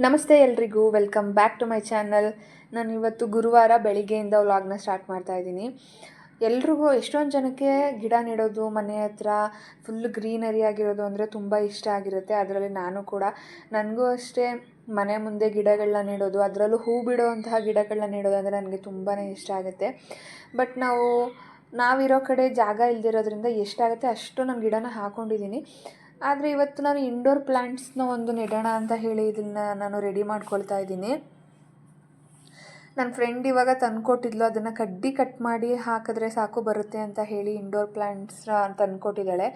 ನಮಸ್ತೆ ಎಲ್ರಿಗೂ, welcome back to my channel. ನಾನು ಇವತ್ತು ಗುರುವಾರ ಬೆಳಿಗ್ಗೆಯಿಂದ ವ್ಲಾಗ್ನ ಸ್ಟಾರ್ಟ್ ಮಾಡ್ತಾ ಇದ್ದೀನಿ. ಎಲ್ರಿಗೂ ಎಷ್ಟೊಂದು ಜನಕ್ಕೆ ಗಿಡ ನೆಡೋದು, ಮನೆ ಹತ್ರ ಫುಲ್ ಗ್ರೀನರಿ ಆಗಿರೋದು ಅಂದರೆ ತುಂಬ ಇಷ್ಟ ಆಗಿರುತ್ತೆ. ಅದರಲ್ಲಿ ನಾನು ಕೂಡ, ನನಗೂ ಅಷ್ಟೇ ಮನೆ ಮುಂದೆ ಗಿಡಗಳನ್ನ ನೆಡೋದು, ಅದರಲ್ಲೂ ಹೂ ಬಿಡೋವಂತಹ ಗಿಡಗಳನ್ನ ನೆಡೋದು ಅಂದರೆ ನನಗೆ ತುಂಬಾ ಇಷ್ಟ ಆಗುತ್ತೆ. ಬಟ್ ನಾವಿರೋ ಕಡೆ ಜಾಗ ಇಲ್ದಿರೋದ್ರಿಂದ ಎಷ್ಟಾಗುತ್ತೆ ಅಷ್ಟು ನಾನು ಗಿಡನ ಹಾಕ್ಕೊಂಡಿದ್ದೀನಿ. ಆದರೆ ಇವತ್ತು ನಾನು ಇಂಡೋರ್ ಪ್ಲ್ಯಾಂಟ್ಸ್ನ ಒಂದು ನೆಡೋಣ ಅಂತ ಹೇಳಿ ಇದನ್ನು ನಾನು ರೆಡಿ ಮಾಡ್ಕೊಳ್ತಾ ಇದ್ದೀನಿ. ನನ್ನ ಫ್ರೆಂಡ್ ಇವಾಗ ತಂದುಕೊಟ್ಟಿದ್ಲು, ಅದನ್ನು ಕಡ್ಡಿ ಕಟ್ ಮಾಡಿ ಹಾಕಿದ್ರೆ ಸಾಕು ಬರುತ್ತೆ ಅಂತ ಹೇಳಿ ಇಂಡೋರ್ ಪ್ಲ್ಯಾಂಟ್ಸ್ ತಂದುಕೊಟ್ಟಿದ್ದಾಳೆ.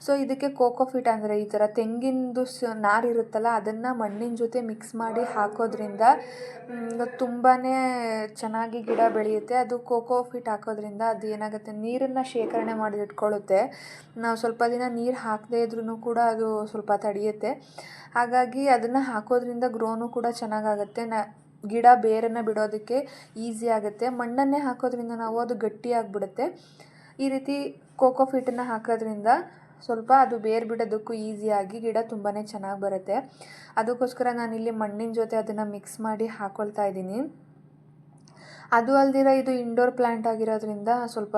ಸೊ ಇದಕ್ಕೆ ಕೋಕೋಫಿಟ್ ಅಂದರೆ ಈ ಥರ ತೆಂಗಿನದು ನಾರು ಇರುತ್ತಲ್ಲ, ಅದನ್ನು ಮಣ್ಣಿನ ಜೊತೆ ಮಿಕ್ಸ್ ಮಾಡಿ ಹಾಕೋದ್ರಿಂದ ತುಂಬಾ ಚೆನ್ನಾಗಿ ಗಿಡ ಬೆಳೆಯುತ್ತೆ. ಅದು ಕೋಕೋಫಿಟ್ ಹಾಕೋದ್ರಿಂದ ಅದು ಏನಾಗುತ್ತೆ, ನೀರನ್ನು ಶೇಖರಣೆ ಮಾಡಿ ಇಟ್ಕೊಳ್ಳುತ್ತೆ. ನಾವು ಸ್ವಲ್ಪ ದಿನ ನೀರು ಹಾಕದೇ ಇದ್ರೂ ಕೂಡ ಅದು ಸ್ವಲ್ಪ ತಡೆಯುತ್ತೆ. ಹಾಗಾಗಿ ಅದನ್ನು ಹಾಕೋದ್ರಿಂದ ಗ್ರೋನು ಕೂಡ ಚೆನ್ನಾಗಾಗುತ್ತೆ. ಗಿಡ ಬೇರನ್ನು ಬಿಡೋದಕ್ಕೆ ಈಸಿ ಆಗುತ್ತೆ. ಮಣ್ಣನ್ನೇ ಹಾಕೋದ್ರಿಂದ ನಾವು ಅದು ಗಟ್ಟಿಯಾಗಿಬಿಡುತ್ತೆ. ಈ ರೀತಿ ಕೋಕೋಫಿಟನ್ನು ಹಾಕೋದ್ರಿಂದ ಸ್ವಲ್ಪ ಅದು ಬೇರು ಬಿಡೋದಕ್ಕೂ ಈಸಿಯಾಗಿ ಗಿಡ ತುಂಬಾ ಚೆನ್ನಾಗಿ ಬರುತ್ತೆ. ಅದಕ್ಕೋಸ್ಕರ ನಾನಿಲ್ಲಿ ಮಣ್ಣಿನ ಜೊತೆ ಅದನ್ನು ಮಿಕ್ಸ್ ಮಾಡಿ ಹಾಕ್ಕೊಳ್ತಾ ಇದ್ದೀನಿ. ಅದು ಅಲ್ದಿರ ಇದು ಇಂಡೋರ್ ಪ್ಲ್ಯಾಂಟ್ ಆಗಿರೋದ್ರಿಂದ ಸ್ವಲ್ಪ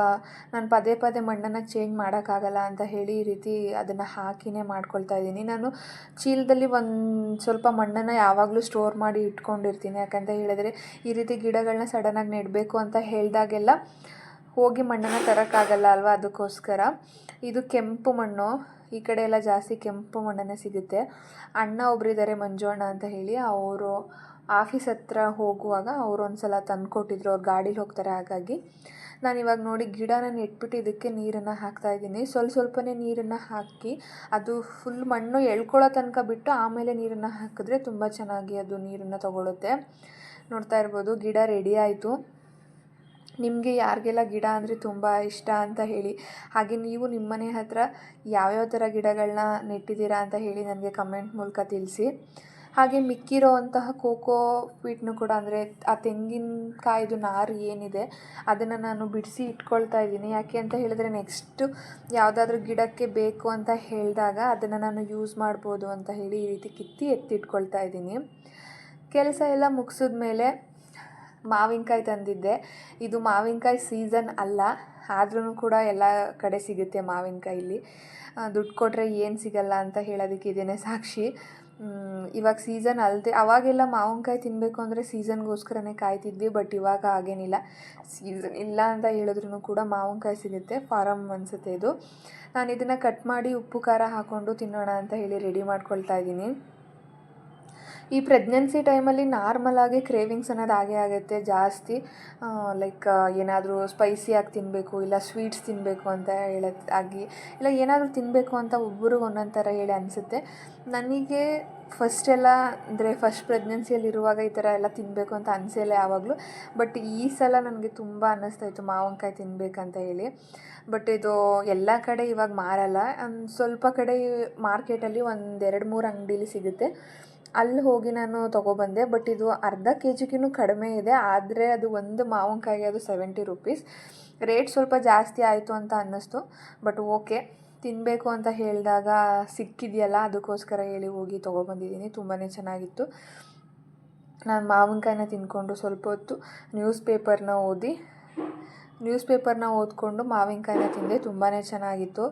ನಾನು ಪದೇ ಪದೇ ಮಣ್ಣನ್ನು ಚೇಂಜ್ ಮಾಡೋಕ್ಕಾಗಲ್ಲ ಅಂತ ಹೇಳಿ ಈ ರೀತಿ ಅದನ್ನು ಹಾಕಿನೇ ಮಾಡ್ಕೊಳ್ತಾ ಇದ್ದೀನಿ. ನಾನು ಚೀಲದಲ್ಲಿ ಒಂದು ಸ್ವಲ್ಪ ಮಣ್ಣನ್ನು ಯಾವಾಗಲೂ ಸ್ಟೋರ್ ಮಾಡಿ ಇಟ್ಕೊಂಡಿರ್ತೀನಿ. ಯಾಕಂತ ಹೇಳಿದ್ರೆ ಈ ರೀತಿ ಗಿಡಗಳನ್ನ ಸಡನ್ನಾಗಿ ನೆಡಬೇಕು ಅಂತ ಹೇಳಿದಾಗೆಲ್ಲ ಹೋಗಿ ಮಣ್ಣನ್ನು ತರೋಕ್ಕಾಗಲ್ಲ ಅಲ್ವಾ, ಅದಕ್ಕೋಸ್ಕರ. ಇದು ಕೆಂಪು ಮಣ್ಣು, ಈ ಕಡೆ ಎಲ್ಲ ಜಾಸ್ತಿ ಕೆಂಪು ಮಣ್ಣನ್ನೇ ಸಿಗುತ್ತೆ. ಅಣ್ಣ ಒಬ್ಬರಿದ್ದಾರೆ, ಮಂಜು ಅಣ್ಣ ಅಂತ ಹೇಳಿ, ಅವರು ಆಫೀಸ್ ಹತ್ರ ಹೋಗುವಾಗ ಅವರು ಒಂದು ಸಲ ತಂದುಕೊಟ್ಟಿದ್ರು. ಅವ್ರು ಗಾಡೀಲಿ ಹೋಗ್ತಾರೆ. ಹಾಗಾಗಿ ನಾನಿವಾಗ ನೋಡಿ ಗಿಡನ ನೆಟ್ಬಿಟ್ಟು ಇದಕ್ಕೆ ನೀರನ್ನು ಹಾಕ್ತಾಯಿದ್ದೀನಿ. ಸ್ವಲ್ಪನೇ ನೀರನ್ನು ಹಾಕಿ ಅದು ಫುಲ್ ಮಣ್ಣು ಎಳ್ಕೊಳ್ಳೋ ತನಕ ಬಿಟ್ಟು ಆಮೇಲೆ ನೀರನ್ನು ಹಾಕಿದ್ರೆ ತುಂಬ ಚೆನ್ನಾಗಿ ಅದು ನೀರನ್ನು ತಗೊಳುತ್ತೆ. ನೋಡ್ತಾ ಇರ್ಬೋದು, ಗಿಡ ರೆಡಿ ಆಯಿತು. ನಿಮಗೆ ಯಾರಿಗೆಲ್ಲ ಗಿಡ ಅಂದರೆ ತುಂಬ ಇಷ್ಟ ಅಂತ ಹೇಳಿ, ಹಾಗೆ ನೀವು ನಿಮ್ಮ ಮನೆ ಹತ್ರ ಯಾವ್ಯಾವ ಥರ ಗಿಡಗಳನ್ನ ನೆಟ್ಟಿದ್ದೀರಾ ಅಂತ ಹೇಳಿ ನನಗೆ ಕಮೆಂಟ್ ಮೂಲಕ ತಿಳಿಸಿ. ಹಾಗೆ ಮಿಕ್ಕಿರೋವಂತಹ ಕೋಕೋಫಿಟ್ನು ಕೂಡ, ಅಂದರೆ ಆ ತೆಂಗಿನಕಾಯಿದು ನಾರು ಏನಿದೆ ಅದನ್ನು ನಾನು ಬಿಡಿಸಿ ಇಟ್ಕೊಳ್ತಾ ಇದ್ದೀನಿ. ಯಾಕೆ ಅಂತ ಹೇಳಿದ್ರೆ ನೆಕ್ಸ್ಟು ಯಾವುದಾದ್ರೂ ಗಿಡಕ್ಕೆ ಬೇಕು ಅಂತ ಹೇಳಿದಾಗ ಅದನ್ನು ನಾನು ಯೂಸ್ ಮಾಡ್ಬೋದು ಅಂತ ಹೇಳಿ ಈ ರೀತಿ ಎತ್ತಿಟ್ಕೊಳ್ತಾ ಇದ್ದೀನಿ. ಕೆಲಸ ಎಲ್ಲ ಮುಗಿಸಿದ ಮೇಲೆ ಮಾವಿನಕಾಯಿ ತಂದಿದ್ದೆ. ಇದು ಮಾವಿನಕಾಯಿ ಸೀಸನ್ ಅಲ್ಲ, ಆದ್ರೂ ಕೂಡ ಎಲ್ಲ ಕಡೆ ಸಿಗುತ್ತೆ ಮಾವಿನಕಾಯಿ. ಇಲ್ಲಿ ದುಡ್ಡು ಕೊಟ್ಟರೆ ಏನು ಸಿಗಲ್ಲ ಅಂತ ಹೇಳೋದಕ್ಕೆ ಇದೇನೇ ಸಾಕ್ಷಿ. ಇವಾಗ ಸೀಸನ್ ಅಲ್ಲದೆ, ಅವಾಗೆಲ್ಲ ಮಾವಿನಕಾಯಿ ತಿನ್ನಬೇಕು ಅಂದರೆ ಸೀಸನ್ಗೋಸ್ಕರನೇ ಕಾಯ್ತಿದ್ವಿ. ಬಟ್ ಇವಾಗ ಹಾಗೇನಿಲ್ಲ, ಸೀಸನ್ ಇಲ್ಲ ಅಂತ ಹೇಳಿದ್ರೂ ಕೂಡ ಮಾವಿನಕಾಯಿ ಸಿಗುತ್ತೆ. ಫಾರಮ್ ಅನಿಸುತ್ತೆ ಇದು. ನಾನು ಇದನ್ನು ಕಟ್ ಮಾಡಿ ಉಪ್ಪು ಖಾರ ಹಾಕ್ಕೊಂಡು ತಿನ್ನೋಣ ಅಂತ ಹೇಳಿ ರೆಡಿ ಮಾಡ್ಕೊಳ್ತಾ ಇದ್ದೀನಿ. ಈ ಪ್ರೆಗ್ನೆನ್ಸಿ ಟೈಮಲ್ಲಿ ನಾರ್ಮಲಾಗಿ ಕ್ರೇವಿಂಗ್ಸ್ ಅನ್ನೋದು ಹಾಗೇ ಆಗುತ್ತೆ ಜಾಸ್ತಿ. ಲೈಕ್ ಏನಾದರೂ ಸ್ಪೈಸಿಯಾಗಿ ತಿನ್ನಬೇಕು, ಇಲ್ಲ ಸ್ವೀಟ್ಸ್ ತಿನ್ನಬೇಕು ಅಂತ ಹೇಳೋದಾಗಿ, ಇಲ್ಲ ಏನಾದರೂ ತಿನ್ನಬೇಕು ಅಂತ ಒಬ್ಬರಿಗೆ ಒಂದೊಂದು ಥರ ಹೇಳಿ ಅನಿಸುತ್ತೆ. ನನಗೆ ಫಸ್ಟ್ ಪ್ರೆಗ್ನೆನ್ಸಿಯಲ್ಲಿರುವಾಗ ಈ ಥರ ಎಲ್ಲ ತಿನ್ನಬೇಕು ಅಂತ ಅನಿಸಿಲ್ಲ ಯಾವಾಗಲೂ. ಬಟ್ ಈ ಸಲ ನನಗೆ ತುಂಬ ಅನ್ನಿಸ್ತಾಯಿತ್ತು ಮಾವಿನಕಾಯಿ ತಿನ್ನಬೇಕಂತ ಹೇಳಿ. ಬಟ್ ಇದು ಎಲ್ಲ ಕಡೆ ಇವಾಗ ಮಾರಲ್ಲ. ಸ್ವಲ್ಪ ಕಡೆ ಮಾರ್ಕೆಟಲ್ಲಿ 1-2-3 ಅಂಗಡೀಲಿ ಸಿಗುತ್ತೆ. ಅಲ್ಲಿ ಹೋಗಿ ನಾನು ತೊಗೊಬಂದೆ. ಬಟ್ ಇದು ಅರ್ಧ KGಗಿನ್ನೂ ಕಡಿಮೆ ಇದೆ. ಆದರೆ ಅದು ಒಂದು ಮಾವಿನಕಾಯಿಗೆ ಅದು 70 ರೂಪೀಸ್. ರೇಟ್ ಸ್ವಲ್ಪ ಜಾಸ್ತಿ ಆಯಿತು ಅಂತ ಅನ್ನಿಸ್ತು. ಬಟ್ ಓಕೆ, ತಿನ್ನಬೇಕು ಅಂತ ಹೇಳಿದಾಗ ಸಿಕ್ಕಿದೆಯಲ್ಲ, ಅದಕ್ಕೋಸ್ಕರ ಹೇಳಿ ಹೋಗಿ ತೊಗೊಬಂದಿದ್ದೀನಿ. ತುಂಬಾ ಚೆನ್ನಾಗಿತ್ತು. ನಾನು ಮಾವಿನಕಾಯಿನ ತಿಂದ್ಕೊಂಡು ಸ್ವಲ್ಪ ಹೊತ್ತು ನ್ಯೂಸ್ ಪೇಪರ್ನ ಓದ್ಕೊಂಡು ಮಾವಿನಕಾಯಿನ ತಿಂದೆ. ತುಂಬಾ ಚೆನ್ನಾಗಿತ್ತು.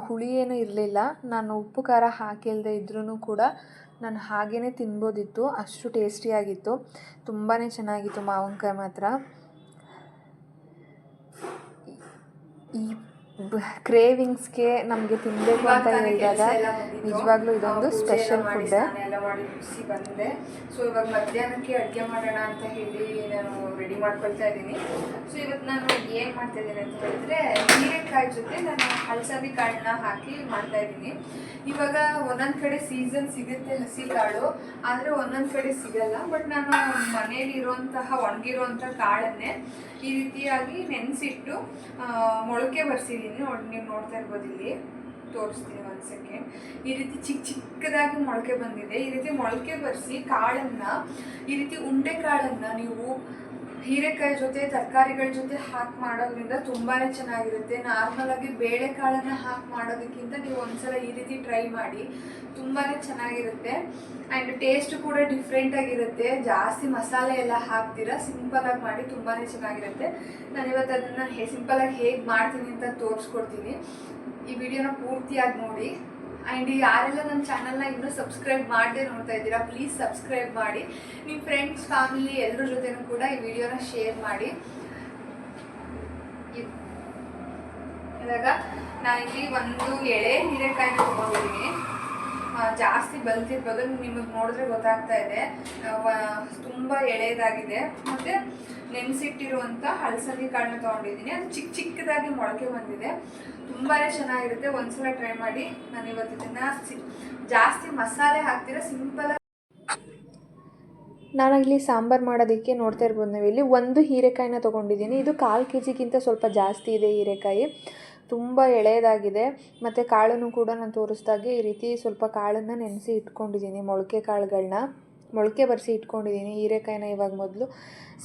ಹುಳಿ ಏನೂ ಇರಲಿಲ್ಲ. ನಾನು ಉಪ್ಪು ಖಾರ ಹಾಕಿಲ್ಲದೆ ಇದ್ರೂ ಕೂಡ ನಾನು ಹಾಗೇ ತಿನ್ಬೋದಿತ್ತು, ಅಷ್ಟು ಟೇಸ್ಟಿಯಾಗಿತ್ತು. ತುಂಬಾ ಚೆನ್ನಾಗಿತ್ತು ಮಾವಿನಕಾಯಿ ಮಾತ್ರ. ಈ ಕ್ರೇವಿಂಗ್ಸ್ಗೆ ನಮಗೆ ತಿನ್ನಬೇಕು ಅಂತ ಹೇಳಿದಾಗ ನಿಜವಾಗ್ಲೂ ಇದೊಂದು ಸ್ಪೆಷಲ್ ಫುಡ್. ಎಲ್ಲ ಮಾಡಿ ಮುಗಿಸಿ ಬಂದೆ. ಸೊ ಇವಾಗ ಮಧ್ಯಾಹ್ನಕ್ಕೆ ಅಡುಗೆ ಮಾಡೋಣ ಅಂತ ಹೇಳಿ ನಾನು ರೆಡಿ ಮಾಡ್ಕೊಳ್ತಾ ಇದ್ದೀನಿ. ಸೊ ಇವತ್ತು ನಾನು ಏನು ಮಾಡ್ತಾಯಿದ್ದೀನಿ ಅಂತ ಹೇಳಿದ್ರೆ, ಹೀರೆಕಾಯಿ ಜೊತೆ ನಾನು ಹಲಸಂದಿ ಕಾಳನ್ನ ಹಾಕಿ ಮಾಡ್ತಾಯಿದ್ದೀನಿ. ಇವಾಗ ಒಂದೊಂದು ಕಡೆ ಸೀಸನ್ ಸಿಗುತ್ತೆ ಹಸಿ ಕಾಳು, ಆದರೆ ಒಂದೊಂದು ಕಡೆ ಸಿಗಲ್ಲ. ಬಟ್ ನಾನು ಮನೇಲಿ ಒಣಗಿರುವಂಥ ಕಾಳನ್ನೇ ಈ ರೀತಿಯಾಗಿ ನೆನೆಸಿಟ್ಟು ಮೊಳಕೆ ಬರ್ಸಿದ್ದೀನಿ. ನೀವು ನೋಡ್ತಾ ಇರ್ಬೋದು, ಇಲ್ಲಿ ತೋರಿಸ್ತೀನಿ ಒಂದು ಸೆಕೆಂಡ್. ಈ ರೀತಿ ಚಿಕ್ಕದಾಗಿ ಮೊಳಕೆ ಬಂದಿದೆ. ಈ ರೀತಿ ಮೊಳಕೆ ಬರೆಸಿ ಕಾಳನ್ನು, ಈ ರೀತಿ ಉಂಡೆ ಕಾಳನ್ನು ನೀವು ಹೀರೆಕಾಯಿ ಜೊತೆ ತರಕಾರಿಗಳ ಜೊತೆ ಹಾಕಿ ಮಾಡೋದ್ರಿಂದ ತುಂಬಾ ಚೆನ್ನಾಗಿರುತ್ತೆ. ನಾರ್ಮಲಾಗಿ ಬೇಳೆಕಾಳನ್ನು ಹಾಕಿ ಮಾಡೋದಕ್ಕಿಂತ ನೀವು ಒಂದ್ಸಲ ಈ ರೀತಿ ಟ್ರೈ ಮಾಡಿ, ತುಂಬಾ ಚೆನ್ನಾಗಿರುತ್ತೆ. ಆ್ಯಂಡ್ ಟೇಸ್ಟ್ ಕೂಡ ಡಿಫ್ರೆಂಟಾಗಿರುತ್ತೆ. ಜಾಸ್ತಿ ಮಸಾಲೆ ಎಲ್ಲ ಹಾಕ್ತೀರಾ, ಸಿಂಪಲಾಗಿ ಮಾಡಿ ತುಂಬಾ ಚೆನ್ನಾಗಿರುತ್ತೆ. ನಾನು ಇವತ್ತು ಅದನ್ನು ಸಿಂಪಲಾಗಿ ಹೇಗೆ ಮಾಡ್ತೀನಿ ಅಂತ ತೋರಿಸ್ಕೊಡ್ತೀನಿ. ಈ ವಿಡಿಯೋನ ಪೂರ್ತಿಯಾಗಿ ನೋಡಿ. ಆ್ಯಂಡ್ ಯಾರೆಲ್ಲ ನನ್ನ ಚಾನಲ್ನ ಇನ್ನೂ ಸಬ್ಸ್ಕ್ರೈಬ್ ಮಾಡದೆ ನೋಡ್ತಾ ಇದ್ದೀರಾ, ಪ್ಲೀಸ್ ಸಬ್ಸ್ಕ್ರೈಬ್ ಮಾಡಿ. ನಿಮ್ಮ ಫ್ರೆಂಡ್ಸ್, ಫ್ಯಾಮಿಲಿ ಎಲ್ಲರ ಜೊತೆನೂ ಕೂಡ ಈ ವಿಡಿಯೋನ ಶೇರ್ ಮಾಡಿ. ಇವಾಗ ನಾನಿಲ್ಲಿ ಒಂದು ಎಳೆ ಹೀರೆಕಾಯಿನ ತೊಗೊಂಡಿದ್ದೀನಿ. ಜಾಸ್ತಿ ಬಲ್ತಿರ್ಬೋದು, ನಿಮಗೆ ನೋಡಿದ್ರೆ ಗೊತ್ತಾಗ್ತಾ ಇದೆ. ತುಂಬ ಎಳೆದಾಗಿದೆ. ಮತ್ತು ನೆನೆಸಿಟ್ಟಿರುವಂಥ ಹಲಸಂದಿ ಕಾಳನ್ನ ತೊಗೊಂಡಿದ್ದೀನಿ. ಅದು ಚಿಕ್ಕ ಚಿಕ್ಕದಾಗಿ ಮೊಳಕೆ ಬಂದಿದೆ. ತುಂಬಾ ಚೆನ್ನಾಗಿರುತ್ತೆ. ಒಂದ್ಸಲ ಟ್ರೈ ಮಾಡಿ. ನಾನು ಇವತ್ತು ಇದನ್ನು ಜಾಸ್ತಿ ಮಸಾಲೆ ಹಾಕ್ತೀರಾ, ಸಿಂಪಲಾಗಿ. ನಾನಾಗಲಿ ಸಾಂಬಾರು ಮಾಡೋದಕ್ಕೆ ನೋಡ್ತಾ ಇರ್ಬೋದು ನೀವು, ಇಲ್ಲಿ ಒಂದು ಹೀರೆಕಾಯಿನ ತೊಗೊಂಡಿದ್ದೀನಿ. ಇದು 1/4 kg ಸ್ವಲ್ಪ ಜಾಸ್ತಿ ಇದೆ ಹೀರೆಕಾಯಿ. ತುಂಬ ಎಳೆಯದಾಗಿದೆ. ಮತ್ತು ಕಾಳನ್ನು ಕೂಡ ನಾನು ತೋರಿಸ್ದಾಗೆ ಈ ರೀತಿ ಸ್ವಲ್ಪ ಕಾಳನ್ನು ನೆನೆಸಿ ಇಟ್ಕೊಂಡಿದ್ದೀನಿ. ಮೊಳಕೆ ಕಾಳುಗಳನ್ನ ಮೊಳಕೆ ಬರೆಸಿ ಇಟ್ಕೊಂಡಿದ್ದೀನಿ. ಹೀರೆಕಾಯಿನ ಇವಾಗ ಮೊದಲು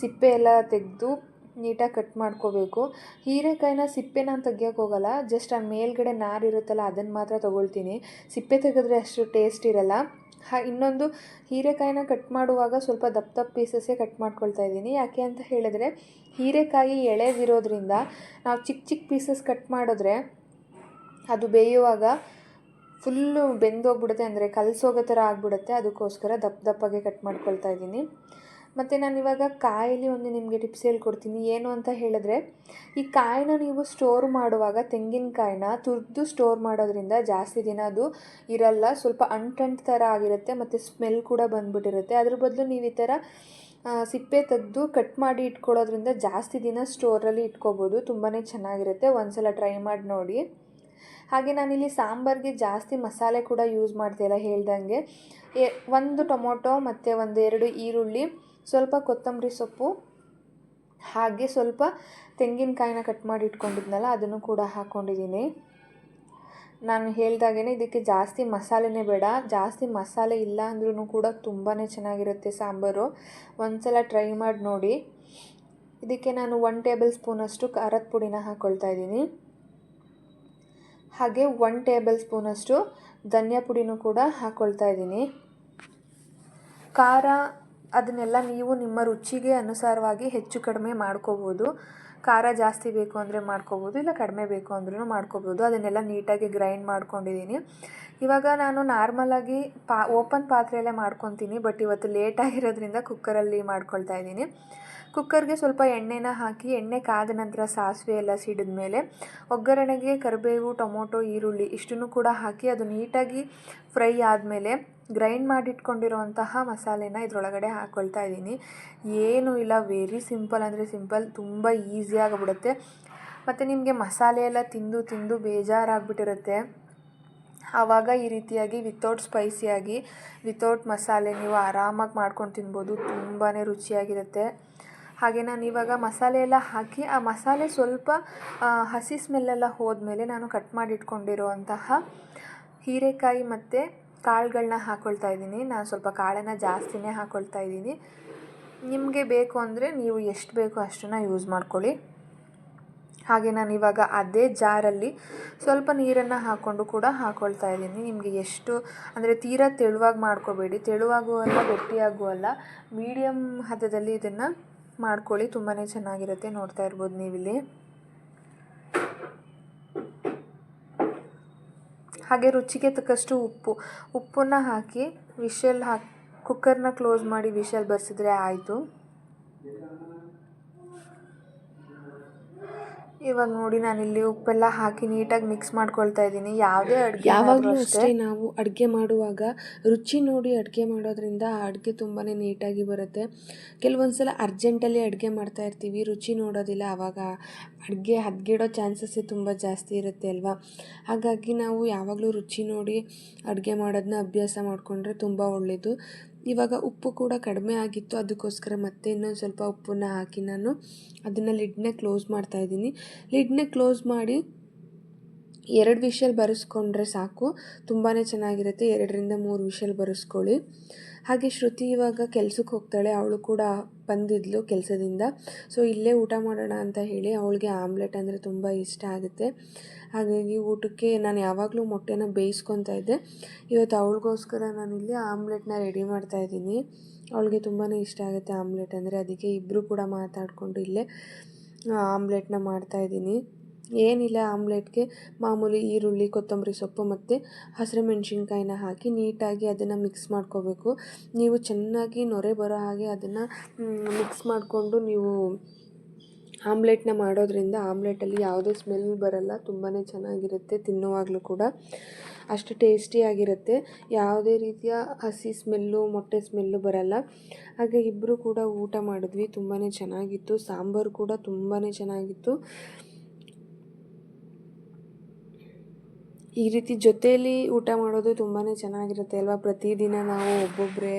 ಸಿಪ್ಪೆ ಎಲ್ಲ ತೆಗೆದು ನೀಟಾಗಿ ಕಟ್ ಮಾಡ್ಕೋಬೇಕು. ಹೀರೆಕಾಯಿನ ಸಿಪ್ಪೆ ನಾನು ತೆಗಿಯೋಕೆ ಹೋಗಲ್ಲ, ಜಸ್ಟ್ ಆ ಮೇಲ್ಗಡೆ ನಾರು ಇರುತ್ತಲ್ಲ ಅದನ್ನು ಮಾತ್ರ ತೊಗೊಳ್ತೀನಿ. ಸಿಪ್ಪೆ ತೆಗೆದ್ರೆ ಅಷ್ಟು ಟೇಸ್ಟ್ ಇರಲ್ಲ. ಇನ್ನೊಂದು, ಹೀರೆಕಾಯಿನ ಕಟ್ ಮಾಡುವಾಗ ಸ್ವಲ್ಪ ದಪ್ಪ ದಪ್ಪ ಪೀಸಸ್ಸೇ ಕಟ್ ಮಾಡ್ಕೊಳ್ತಾ ಇದ್ದೀನಿ. ಯಾಕೆ ಅಂತ ಹೇಳಿದ್ರೆ ಹೀರೆಕಾಯಿ ಎಳೆದಿರೋದ್ರಿಂದ ನಾವು ಚಿಕ್ಕ ಚಿಕ್ಕ ಪೀಸಸ್ ಕಟ್ ಮಾಡಿದ್ರೆ ಅದು ಬೇಯುವಾಗ ಫುಲ್ಲು ಬೆಂದೋಗ್ಬಿಡುತ್ತೆ, ಅಂದರೆ ಕಲಸೋಗೋ ಥರ ಆಗಿಬಿಡುತ್ತೆ. ಅದಕ್ಕೋಸ್ಕರ ದಪ್ಪ ದಪ್ಪಗೆ ಕಟ್ ಮಾಡ್ಕೊಳ್ತಾ ಇದ್ದೀನಿ. ಮತ್ತು ನಾನಿವಾಗ ಕಾಯಲ್ಲಿ ಒಂದು ನಿಮಗೆ ಟಿಪ್ಸ್ ಹೇಳ್ಕೊಡ್ತೀನಿ. ಏನು ಅಂತ ಹೇಳಿದ್ರೆ, ಈ ಕಾಯಿನ ನೀವು ಸ್ಟೋರ್ ಮಾಡುವಾಗ ತೆಂಗಿನಕಾಯಿನ ತುರಿದು ಸ್ಟೋರ್ ಮಾಡೋದ್ರಿಂದ ಜಾಸ್ತಿ ದಿನ ಅದು ಇರಲ್ಲ. ಸ್ವಲ್ಪ ಅಂಟಂಟು ಥರ ಆಗಿರುತ್ತೆ ಮತ್ತು ಸ್ಮೆಲ್ ಕೂಡ ಬಂದುಬಿಟ್ಟಿರುತ್ತೆ. ಅದ್ರ ಬದಲು ನೀವು ಈ ಥರ ಸಿಪ್ಪೆ ತೆಗೆದು ಕಟ್ ಮಾಡಿ ಇಟ್ಕೊಳ್ಳೋದ್ರಿಂದ ಜಾಸ್ತಿ ದಿನ ಸ್ಟೋರಲ್ಲಿ ಇಟ್ಕೋಬೋದು. ತುಂಬಾ ಚೆನ್ನಾಗಿರುತ್ತೆ. ಒಂದ್ಸಲ ಟ್ರೈ ಮಾಡಿ ನೋಡಿ. ಹಾಗೆ ನಾನಿಲ್ಲಿ ಸಾಂಬಾರಿಗೆ ಜಾಸ್ತಿ ಮಸಾಲೆ ಕೂಡ ಯೂಸ್ ಮಾಡ್ತಾಯಿಲ್ಲ. ಹೇಳ್ದಂಗೆ ಒಂದು ಟೊಮೊಟೊ ಮತ್ತು 1-2 ಈರುಳ್ಳಿ, ಸ್ವಲ್ಪ ಕೊತ್ತಂಬರಿ ಸೊಪ್ಪು, ಹಾಗೆ ಸ್ವಲ್ಪ ತೆಂಗಿನಕಾಯಿನ ಕಟ್ ಮಾಡಿ ಇಟ್ಕೊಂಡಿದ್ನಲ್ಲ ಅದನ್ನು ಕೂಡ ಹಾಕ್ಕೊಂಡಿದ್ದೀನಿ. ನಾನು ಹೇಳ್ದಾಗೇ ಇದಕ್ಕೆ ಜಾಸ್ತಿ ಮಸಾಲೆನೇ ಬೇಡ. ಜಾಸ್ತಿ ಮಸಾಲೆ ಇಲ್ಲ ಅಂದ್ರೂ ಕೂಡ ತುಂಬಾ ಚೆನ್ನಾಗಿರುತ್ತೆ ಸಾಂಬಾರು. ಒಂದ್ಸಲ ಟ್ರೈ ಮಾಡಿ ನೋಡಿ. ಇದಕ್ಕೆ ನಾನು 1 ಟೇಬಲ್ ಸ್ಪೂನಷ್ಟು ಖಾರದ ಪುಡಿನ ಹಾಕ್ಕೊಳ್ತಾ ಇದ್ದೀನಿ. ಹಾಗೆ 1 ಟೇಬಲ್ ಸ್ಪೂನಷ್ಟು ಧನಿಯಾ ಪುಡಿನೂ ಕೂಡ ಹಾಕ್ಕೊಳ್ತಾ ಇದ್ದೀನಿ. ಖಾರ ಅದನ್ನೆಲ್ಲ ನೀವು ನಿಮ್ಮ ರುಚಿಗೆ ಅನುಸಾರವಾಗಿ ಹೆಚ್ಚು ಕಡಿಮೆ ಮಾಡ್ಕೋಬೋದು. ಖಾರ ಜಾಸ್ತಿ ಬೇಕು ಅಂದರೆ ಮಾಡ್ಕೋಬೋದು, ಇಲ್ಲ ಕಡಿಮೆ ಬೇಕು ಅಂದ್ರೂ ಮಾಡ್ಕೋಬೋದು. ಅದನ್ನೆಲ್ಲ ನೀಟಾಗಿ ಗ್ರೈಂಡ್ ಮಾಡ್ಕೊಂಡಿದ್ದೀನಿ. ಇವಾಗ ನಾನು ನಾರ್ಮಲಾಗಿ ಓಪನ್ ಪಾತ್ರೆಯಲ್ಲೇ ಮಾಡ್ಕೊತೀನಿ, ಬಟ್ ಇವತ್ತು ಲೇಟ್ ಆಗಿರೋದ್ರಿಂದ ಕುಕ್ಕರಲ್ಲಿ ಮಾಡ್ಕೊಳ್ತಾ ಇದ್ದೀನಿ. ಕುಕ್ಕರ್ಗೆ ಸ್ವಲ್ಪ ಎಣ್ಣೆನ ಹಾಕಿ, ಎಣ್ಣೆ ಕಾದ ನಂತರ ಸಾಸಿವೆ ಎಲ್ಲ ಸಿಡಿದ ಮೇಲೆ ಒಗ್ಗರಣೆಗೆ ಕರಿಬೇವು, ಟೊಮೊಟೊ, ಈರುಳ್ಳಿ ಇಷ್ಟನ್ನು ಕೂಡ ಹಾಕಿ ಅದು ನೀಟಾಗಿ ಫ್ರೈ ಆದಮೇಲೆ ಗ್ರೈಂಡ್ ಮಾಡಿಟ್ಕೊಂಡಿರೋಂತಹ ಮಸಾಲೆನ ಇದರೊಳಗಡೆ ಹಾಕ್ಕೊಳ್ತಾ ಇದ್ದೀನಿ. ಏನೂ ಇಲ್ಲ, ವೆರಿ ಸಿಂಪಲ್ ಅಂದರೆ ಸಿಂಪಲ್, ತುಂಬ ಈಸಿಯಾಗಿಬಿಡುತ್ತೆ. ಮತ್ತು ನಿಮಗೆ ಮಸಾಲೆ ಎಲ್ಲ ತಿಂದು ತಿಂದು ಬೇಜಾರಾಗಿಬಿಟ್ಟಿರುತ್ತೆ. ಆವಾಗ ಈ ರೀತಿಯಾಗಿ ವಿತೌಟ್ ಸ್ಪೈಸಿಯಾಗಿ, ವಿತೌಟ್ ಮಸಾಲೆ ನೀವು ಆರಾಮಾಗಿ ಮಾಡ್ಕೊಂಡು ತಿನ್ಬೋದು. ತುಂಬಾ ರುಚಿಯಾಗಿರುತ್ತೆ. ಹಾಗೆ ನಾನು ಇವಾಗ ಮಸಾಲೆ ಎಲ್ಲ ಹಾಕಿ, ಆ ಮಸಾಲೆ ಸ್ವಲ್ಪ ಹಸಿ ಸ್ಮೆಲ್ಲೆಲ್ಲ ಹೋದ್ಮೇಲೆ ನಾನು ಕಟ್ ಮಾಡಿ ಇಟ್ಕೊಂಡಿರುವಂತಹ ಹೀರೆಕಾಯಿ ಮತ್ತು ಕಾಳುಗಳನ್ನ ಹಾಕ್ಕೊಳ್ತಾ ಇದ್ದೀನಿ. ನಾನು ಸ್ವಲ್ಪ ಕಾಳನ್ನು ಜಾಸ್ತಿನೇ ಹಾಕ್ಕೊಳ್ತಾ ಇದ್ದೀನಿ. ನಿಮಗೆ ಬೇಕು ಅಂದರೆ ನೀವು ಎಷ್ಟು ಬೇಕೋ ಅಷ್ಟನ್ನು ಯೂಸ್ ಮಾಡ್ಕೊಳ್ಳಿ. ಹಾಗೆ ನಾನು ಇವಾಗ ಅದೇ ಜಾರಲ್ಲಿ ಸ್ವಲ್ಪ ನೀರನ್ನು ಹಾಕ್ಕೊಂಡು ಕೂಡ ಹಾಕ್ಕೊಳ್ತಾ ಇದ್ದೀನಿ. ನಿಮಗೆ ಎಷ್ಟು ಅಂದರೆ ತೀರಾ ತೆಳುವಾಗಿ ಮಾಡ್ಕೋಬೇಡಿ, ತೆಳುವಾಗೂ ಅಲ್ಲ ಗಟ್ಟಿಯಾಗೂ ಅಲ್ಲ, ಮೀಡಿಯಮ್ ಹದದಲ್ಲಿ ಇದನ್ನು ಮಾಡ್ಕೊಳ್ಳಿ. ತುಂಬಾ ಚೆನ್ನಾಗಿರುತ್ತೆ. ನೋಡ್ತಾ ಇರ್ಬೋದು ನೀವಿಲ್ಲಿ. ಹಾಗೆ ರುಚಿಗೆ ತಕ್ಕಷ್ಟು ಉಪ್ಪನ್ನು ಹಾಕಿ ಕುಕ್ಕರ್ನ ಕ್ಲೋಸ್ ಮಾಡಿ ವಿಷಲ್ ಬರ್ಸಿದ್ರೆ ಆಯಿತು. ಇವಾಗ ನೋಡಿ ನಾನಿಲ್ಲಿ ಉಪ್ಪೆಲ್ಲ ಹಾಕಿ ನೀಟಾಗಿ ಮಿಕ್ಸ್ ಮಾಡ್ಕೊಳ್ತಾ ಇದ್ದೀನಿ. ಯಾವುದೇ ಅಡುಗೆ ಯಾವಾಗಲೂ ಅಷ್ಟೇ, ನಾವು ಅಡುಗೆ ಮಾಡುವಾಗ ರುಚಿ ನೋಡಿ ಅಡುಗೆ ಮಾಡೋದ್ರಿಂದ ಆ ಅಡುಗೆ ತುಂಬಾ ನೀಟಾಗಿ ಬರುತ್ತೆ. ಕೆಲವೊಂದು ಸಲ ಅರ್ಜೆಂಟಲ್ಲಿ ಅಡುಗೆ ಮಾಡ್ತಾ ಇರ್ತೀವಿ, ರುಚಿ ನೋಡೋದಿಲ್ಲ, ಆವಾಗ ಅಡುಗೆ ಹದಗೆಡೋ ಚಾನ್ಸಸ್ಸೇ ತುಂಬ ಜಾಸ್ತಿ ಇರುತ್ತೆ ಅಲ್ವಾ. ಹಾಗಾಗಿ ನಾವು ಯಾವಾಗಲೂ ರುಚಿ ನೋಡಿ ಅಡುಗೆ ಮಾಡೋದನ್ನ ಅಭ್ಯಾಸ ಮಾಡಿಕೊಂಡ್ರೆ ತುಂಬ ಒಳ್ಳೆಯದು. ಇವಾಗ ಉಪ್ಪು ಕೂಡ ಕಡಿಮೆ ಆಗಿತ್ತು, ಅದಕ್ಕೋಸ್ಕರ ಮತ್ತೆ ಇನ್ನೊಂದು ಸ್ವಲ್ಪ ಉಪ್ಪನ್ನು ಹಾಕಿ ನಾನು ಅದನ್ನು ಲಿಡ್ನ ಕ್ಲೋಸ್ ಮಾಡ್ತಾಯಿದ್ದೀನಿ. ಲಿಡ್ನ ಕ್ಲೋಸ್ ಮಾಡಿ 2 ವಿಷಲ್ ಬರೆಸ್ಕೊಂಡ್ರೆ ಸಾಕು. ತುಂಬಾ ಚೆನ್ನಾಗಿರುತ್ತೆ. 2ರಿಂದ 3 ವಿಷಲ್ ಬರೆಸ್ಕೊಳ್ಳಿ. ಹಾಗೆ ಶ್ರುತಿ ಇವಾಗ ಕೆಲ್ಸಕ್ಕೆ ಹೋಗ್ತಾಳೆ, ಅವಳು ಕೂಡ ಬಂದಿದ್ಲು ಕೆಲಸದಿಂದ. ಸೊ ಇಲ್ಲೇ ಊಟ ಮಾಡೋಣ ಅಂತ ಹೇಳಿ, ಅವಳಿಗೆ ಆಮ್ಲೆಟ್ ಅಂದರೆ ತುಂಬ ಇಷ್ಟ ಆಗುತ್ತೆ. ಹಾಗಾಗಿ ಊಟಕ್ಕೆ ನಾನು ಯಾವಾಗಲೂ ಮೊಟ್ಟೆನ ಬೇಯಿಸ್ಕೊತಾ ಇದ್ದೆ. ಇವತ್ತು ಅವಳಿಗೋಸ್ಕರ ನಾನಿಲ್ಲಿ ಆಮ್ಲೆಟ್ನ ರೆಡಿ ಮಾಡ್ತಾಯಿದ್ದೀನಿ. ಅವಳಿಗೆ ತುಂಬಾ ಇಷ್ಟ ಆಗುತ್ತೆ ಆಮ್ಲೆಟ್ ಅಂದರೆ, ಅದಕ್ಕೆ ಇಬ್ಬರು ಕೂಡ ಮಾತಾಡಿಕೊಂಡು ಇಲ್ಲೇ ಆಮ್ಲೆಟ್ನ ಮಾಡ್ತಾಯಿದ್ದೀನಿ. ಏನಿಲ್ಲ, ಆಮ್ಲೆಟ್ಗೆ ಮಾಮೂಲಿ ಈರುಳ್ಳಿ, ಕೊತ್ತಂಬರಿ ಸೊಪ್ಪು ಮತ್ತು ಹಸಿರು ಮೆಣಸಿನ್ಕಾಯಿನ ಹಾಕಿ ನೀಟಾಗಿ ಅದನ್ನು ಮಿಕ್ಸ್ ಮಾಡ್ಕೋಬೇಕು. ನೀವು ಚೆನ್ನಾಗಿ ನೊರೆ ಬರೋ ಹಾಗೆ ಅದನ್ನು ಮಿಕ್ಸ್ ಮಾಡಿಕೊಂಡು ನೀವು ಆಮ್ಲೆಟ್ನ ಮಾಡೋದ್ರಿಂದ ಆಮ್ಲೆಟಲ್ಲಿ ಯಾವುದೇ ಸ್ಮೆಲ್ ಬರಲ್ಲ, ತುಂಬಾ ಚೆನ್ನಾಗಿರುತ್ತೆ. ತಿನ್ನುವಾಗಲೂ ಕೂಡ ಅಷ್ಟು ಟೇಸ್ಟಿಯಾಗಿರುತ್ತೆ, ಯಾವುದೇ ರೀತಿಯ ಹಸಿ ಸ್ಮೆಲ್ಲು, ಮೊಟ್ಟೆ ಸ್ಮೆಲ್ಲು ಬರಲ್ಲ. ಹಾಗೆ ಇಬ್ಬರು ಕೂಡ ಊಟ ಮಾಡಿದ್ವಿ, ತುಂಬಾ ಚೆನ್ನಾಗಿತ್ತು. ಸಾಂಬಾರು ಕೂಡ ತುಂಬಾ ಚೆನ್ನಾಗಿತ್ತು. ಈ ರೀತಿ ಜೊತೆಯಲ್ಲಿ ಊಟ ಮಾಡೋದು ತುಂಬಾ ಚೆನ್ನಾಗಿರುತ್ತೆ ಅಲ್ವಾ. ಪ್ರತಿದಿನ ನಾವು ಒಬ್ಬೊಬ್ಬರೇ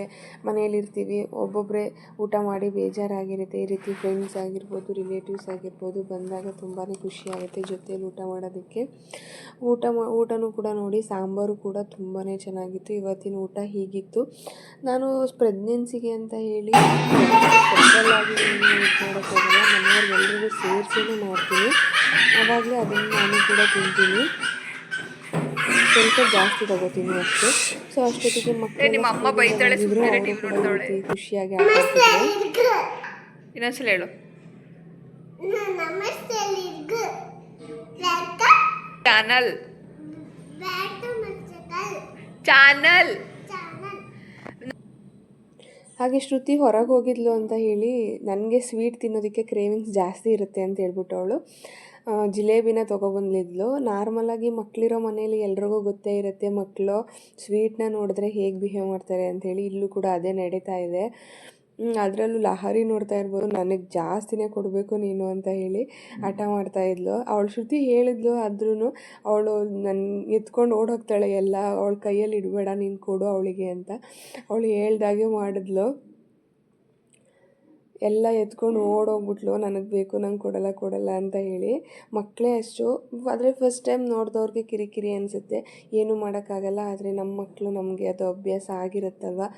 ಮನೆಯಲ್ಲಿರ್ತೀವಿ, ಒಬ್ಬೊಬ್ಬರೇ ಊಟ ಮಾಡಿ ಬೇಜಾರಾಗಿರುತ್ತೆ. ಈ ರೀತಿ ಫ್ರೆಂಡ್ಸ್ ಆಗಿರ್ಬೋದು, ರಿಲೇಟಿವ್ಸ್ ಆಗಿರ್ಬೋದು ಬಂದಾಗ ತುಂಬಾ ಖುಷಿಯಾಗುತ್ತೆ ಜೊತೆಯಲ್ಲಿ ಊಟ ಮಾಡೋದಕ್ಕೆ. ಊಟನೂ ಕೂಡ ನೋಡಿ, ಸಾಂಬಾರು ಕೂಡ ತುಂಬಾ ಚೆನ್ನಾಗಿತ್ತು. ಇವತ್ತಿನ ಊಟ ಹೀಗಿತ್ತು. ನಾನು ಪ್ರೆಗ್ನೆನ್ಸಿಗೆ ಅಂತ ಹೇಳಿ ಸ್ಪೆಷಲಾಗಿ ಮಾಡೋಕ್ಕೋಗಲ್ಲ, ಮನೆಯವ್ರಿಗೆಲ್ರಿಗೂ ಸೇರಿಸಿನೇ ಮಾಡ್ತೀನಿ. ಆವಾಗಲೇ ಅದನ್ನು ನಾನು ಕೂಡ ತಿಂತೀನಿ, ಸ್ವಲ್ಪ ಜಾಸ್ತಿ ತಗೋತೀನಿ ಅಷ್ಟೇ. ಸೊ ಅಷ್ಟೊತ್ತಿಗೆ ಮಕ್ಕಳೆಲ್ಲ ಬಂದಿದ್ರು, ಅವರು ಕೂಡ ಈ ರೀತಿ ಖುಷಿಯಾಗಿ ಆಟಾಡ್ತಿದ್ರು. ಇನ್ನೊಂದ್ಸಲ ಹೇಳು. ಚಾನಲ್ ಹಾಗೆ ಶ್ರುತಿ ಹೊರಗೆ ಹೋಗಿದ್ಲು ಅಂತ ಹೇಳಿ ನನಗೆ ಸ್ವೀಟ್ ತಿನ್ನೋದಕ್ಕೆ ಕ್ರೇವಿಂಗ್ಸ್ ಜಾಸ್ತಿ ಇರುತ್ತೆ ಅಂತ ಹೇಳ್ಬಿಟ್ಟು ಅವಳು ಜಿಲೇಬಿನ ತೊಗೊಬಂದಿದ್ಲು. ನಾರ್ಮಲಾಗಿ ಮಕ್ಕಳಿರೋ ಮನೇಲಿ ಎಲ್ರಿಗೂ ಗೊತ್ತೇ ಇರುತ್ತೆ, ಮಕ್ಕಳು ಸ್ವೀಟ್ನ ನೋಡಿದ್ರೆ ಹೇಗೆ ಬಿಹೇವ್ ಮಾಡ್ತಾರೆ ಅಂಥೇಳಿ. ಇಲ್ಲೂ ಕೂಡ ಅದೇ ನಡೀತಾ ಇದೆ. ಅದರಲ್ಲೂ ಲಹರಿ ನೋಡ್ತಾ ಇರ್ಬೋದು, ನನಗೆ ಜಾಸ್ತಿನೇ ಕೊಡಬೇಕು ನೀನು ಅಂತ ಹೇಳಿ ಹಠ ಮಾಡ್ತಾಯಿದ್ಲು. ಅವಳು ಶ್ರುತಿ ಹೇಳಿದ್ಲು, ಆದ್ರೂ ಅವಳು ನನ್ನ ಎತ್ಕೊಂಡು ಓಡೋಗ್ತಾಳೆ. ಎಲ್ಲ ಅವಳ ಕೈಯಲ್ಲಿ ಇಡಬೇಡ, ನೀನು ಕೊಡು ಅವಳಿಗೆ ಅಂತ. ಅವಳು ಹೇಳ್ದಾಗೆ ಮಾಡಿದ್ಲು, ಎಲ್ಲ ಎತ್ಕೊಂಡು ಓಡೋಗ್ಬಿಟ್ಲು. ನನಗೆ ಬೇಕು, ನಂಗೆ ಕೊಡಲ್ಲ ಅಂತ ಹೇಳಿ. ಮಕ್ಕಳೇ ಅಷ್ಟು, ಆದರೆ ಫಸ್ಟ್ ಟೈಮ್ ನೋಡಿದವ್ರಿಗೆ ಕಿರಿಕಿರಿ ಅನಿಸುತ್ತೆ, ಏನೂ ಮಾಡೋಕ್ಕಾಗಲ್ಲ. ಆದರೆ ನಮ್ಮ ಮಕ್ಕಳು, ನಮಗೆ ಅದು ಅಭ್ಯಾಸ ಆಗಿರುತ್ತಲ್ವ,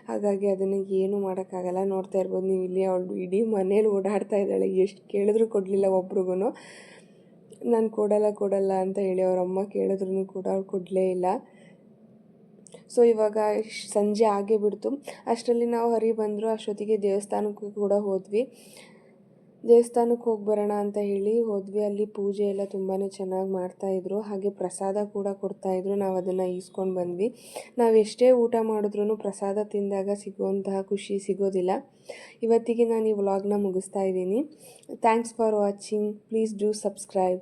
ಹಾಗಾಗಿ ಅದನ್ನು ಏನೂ ಮಾಡೋಕ್ಕಾಗಲ್ಲ. ನೋಡ್ತಾ ಇರ್ಬೋದು ನೀವು ಇಲ್ಲಿ, ಅವಳು ಇಡೀ ಮನೇಲಿ ಓಡಾಡ್ತಾ ಇದ್ದಾಳೆ. ಎಷ್ಟು ಕೇಳಿದ್ರೂ ಕೊಡಲಿಲ್ಲ ಒಬ್ರಿಗೂ. ನಾನು ಕೊಡಲ್ಲ ಅಂತ ಹೇಳಿ ಅವರಮ್ಮ ಕೇಳಿದ್ರೂ ಕೂಡ ಅವ್ಳು ಕೊಡಲೇ ಇಲ್ಲ. ಸೊ ಇವಾಗ ಸಂಜೆ ಆಗೇ ಬಿಡ್ತು. ಅಷ್ಟರಲ್ಲಿ ನಾವು ಹರಿ ಬಂದರು. ಅಷ್ಟೊತ್ತಿಗೆ ದೇವಸ್ಥಾನಕ್ಕೂ ಕೂಡ ಹೋದ್ವಿ. ದೇವಸ್ಥಾನಕ್ಕೆ ಹೋಗಿ ಬರೋಣ ಅಂತ ಹೇಳಿ ಹೋದ್ವಿ. ಅಲ್ಲಿ ಪೂಜೆ ಎಲ್ಲ ತುಂಬಾ ಚೆನ್ನಾಗಿ ಮಾಡ್ತಾಯಿದ್ರು, ಹಾಗೆ ಪ್ರಸಾದ ಕೂಡ ಕೊಡ್ತಾಯಿದ್ರು. ನಾವು ಅದನ್ನು ಈಸ್ಕೊಂಡು ಬಂದ್ವಿ. ನಾವು ಎಷ್ಟೇ ಊಟ ಮಾಡಿದ್ರೂ ಪ್ರಸಾದ ತಿಂದಾಗ ಸಿಗುವಂತಹ ಖುಷಿ ಸಿಗೋದಿಲ್ಲ. ಇವತ್ತಿಗೆ ನಾನು ಈ ವ್ಲಾಗ್ನ ಮುಗಿಸ್ತಾ ಇದ್ದೀನಿ. Thanks for watching. Please do subscribe.